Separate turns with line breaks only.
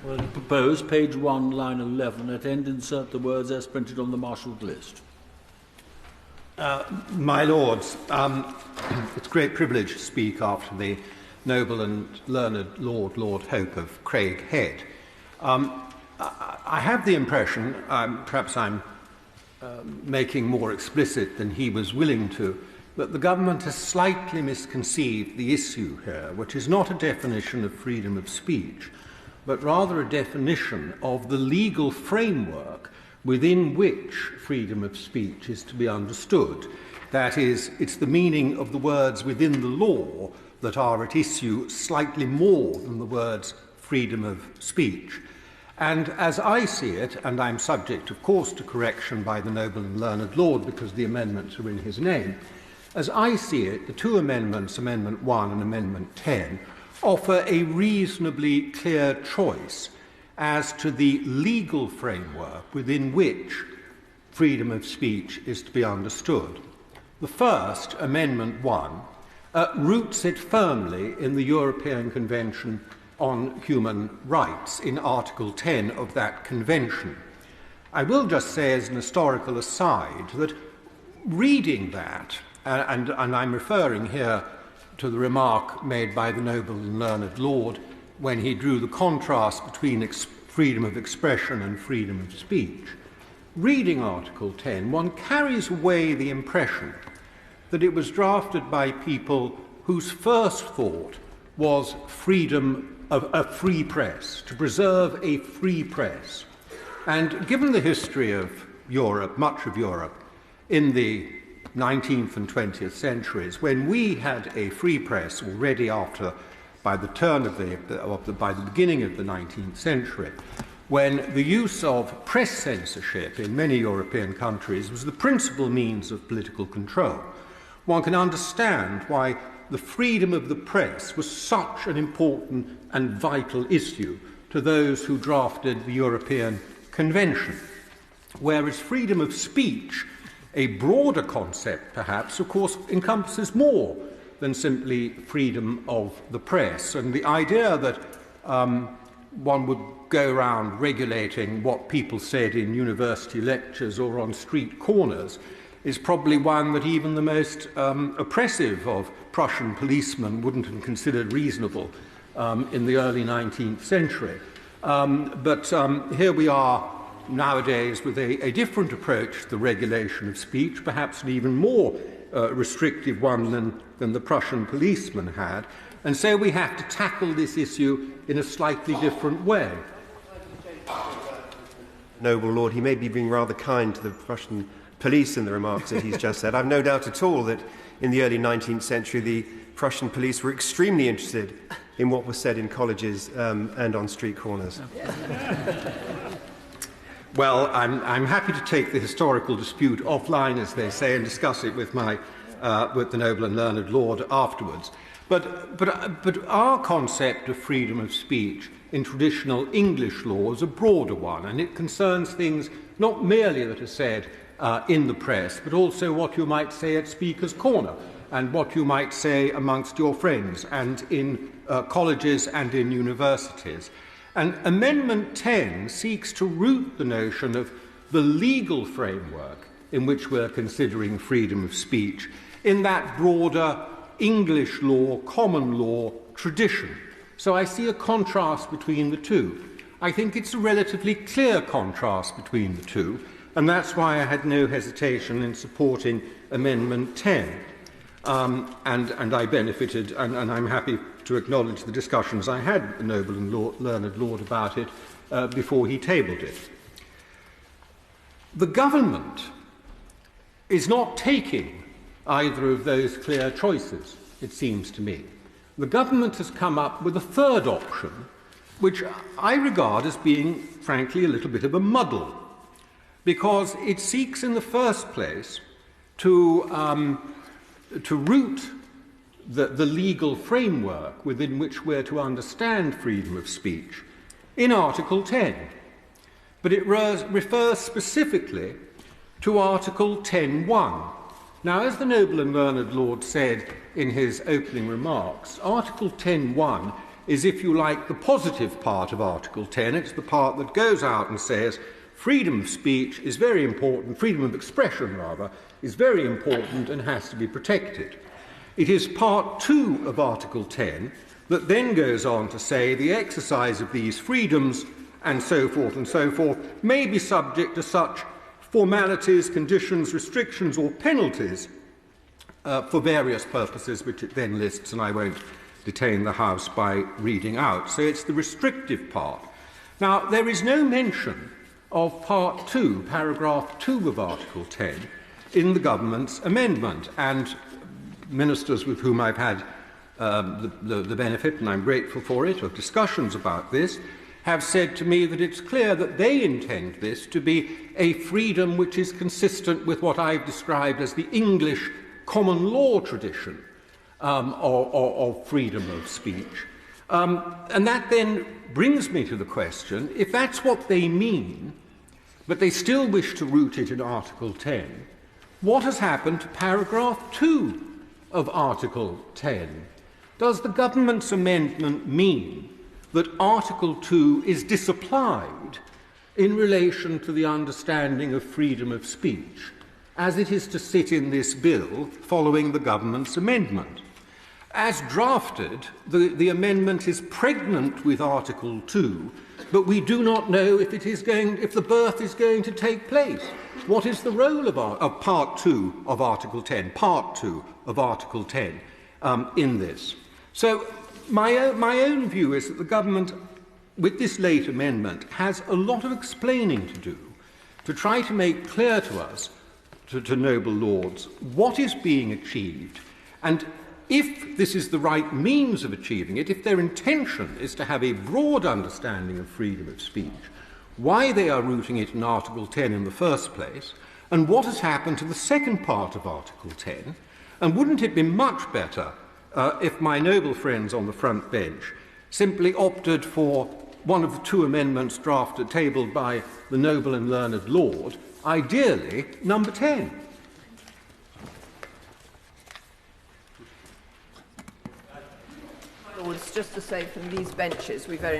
Well, I propose page 1, line 11, at end insert the words as printed on the marshalled list.
My Lords, it's a great privilege to speak after the noble and learned Lord Hope of Craighead. I have the impression, perhaps I'm making more explicit than he was willing to, that the government has slightly misconceived the issue here, which is not a definition of freedom of speech, but rather a definition of the legal framework within which freedom of speech is to be understood. That is, it's the meaning of the words within the law that are at issue slightly more than the words freedom of speech. And as I see it, and I'm subject, of course, to correction by the noble and learned Lord because the amendments are in his name, as I see it, the two amendments, Amendment 1 and Amendment 10, offer a reasonably clear choice as to the legal framework within which freedom of speech is to be understood. The first, Amendment 1, roots it firmly in the European Convention on Human Rights, in Article 10 of that convention. I will just say as an historical aside that reading that, and I'm referring here to the remark made by the noble and learned Lord when he drew the contrast between freedom of expression and freedom of speech. Reading Article 10, one carries away the impression that it was drafted by people whose first thought was freedom of a free press, to preserve a free press. And given the history of Europe, much of Europe, in the 19th and 20th centuries, when we had a free press already by the beginning of the 19th century, when the use of press censorship in many European countries was the principal means of political control, one can understand why the freedom of the press was such an important and vital issue to those who drafted the European Convention. Whereas freedom of speech, a broader concept perhaps, of course, encompasses more than simply freedom of the press. And the idea that one would go around regulating what people said in university lectures or on street corners is probably one that even the most oppressive of Prussian policemen wouldn't have considered reasonable in the early 19th century. But here we are nowadays with a different approach to the regulation of speech, perhaps an even more restrictive one than the Prussian policeman had. And so we have to tackle this issue in a slightly different way.
Noble Lord, he may be being rather kind to the Prussian police in the remarks that he's just said. I've no doubt at all that in the early 19th century the Prussian police were extremely interested in what was said in colleges and on street corners.
Well, I'm happy to take the historical dispute offline, as they say, and discuss it with the noble and learned Lord afterwards. But our concept of freedom of speech in traditional English law is a broader one, and it concerns things not merely that are said in the press, but also what you might say at Speaker's Corner, and what you might say amongst your friends, and in colleges and in universities. And Amendment 10 seeks to root the notion of the legal framework in which we're considering freedom of speech in that broader English law, common law tradition. So I see a contrast between the two. I think it's a relatively clear contrast between the two, and that's why I had no hesitation in supporting Amendment 10. And I benefited, and I'm happy to acknowledge the discussions I had with the noble and learned Lord about it before he tabled it. The government is not taking either of those clear choices, it seems to me. The government has come up with a third option, which I regard as being, frankly, a little bit of a muddle, because it seeks, in the first place, to root the legal framework within which we're to understand freedom of speech in Article 10. But it refers specifically to Article 10.1. Now, as the noble and learned Lord said in his opening remarks, Article 10.1 is, if you like, the positive part of Article 10. It's the part that goes out and says freedom of speech is very important, freedom of expression, rather, is very important and has to be protected. It is Part 2 of Article 10 that then goes on to say the exercise of these freedoms and so forth may be subject to such formalities, conditions, restrictions or penalties for various purposes, which it then lists, and I won't detain the House by reading out. So it's the restrictive part. Now, there is no mention of Part 2, Paragraph 2 of Article 10 in the government's amendment, and ministers with whom I've had the benefit, and I'm grateful for it, of discussions about this, have said to me that it's clear that they intend this to be a freedom which is consistent with what I've described as the English common law tradition of freedom of speech. And that then brings me to the question, if that's what they mean, but they still wish to root it in Article 10, what has happened to Paragraph 2 of Article 10? Does the government's amendment mean that Article 2 is disapplied in relation to the understanding of freedom of speech, as it is to sit in this bill following the government's amendment? As drafted, the amendment is pregnant with Article 2, but we do not know if the birth is going to take place. What is the role of Part 2 of Article 10, Part 2 of Article 10 in this? So my own view is that the government, with this late amendment, has a lot of explaining to do to try to make clear to us, to noble lords, what is being achieved, and if this is the right means of achieving it, if their intention is to have a broad understanding of freedom of speech, why they are rooting it in Article 10 in the first place, and what has happened to the second part of Article 10, and wouldn't it be much better if my noble friends on the front bench simply opted for one of the two amendments tabled by the noble and learned Lord, ideally number 10?
Lords, just to say from these benches, we very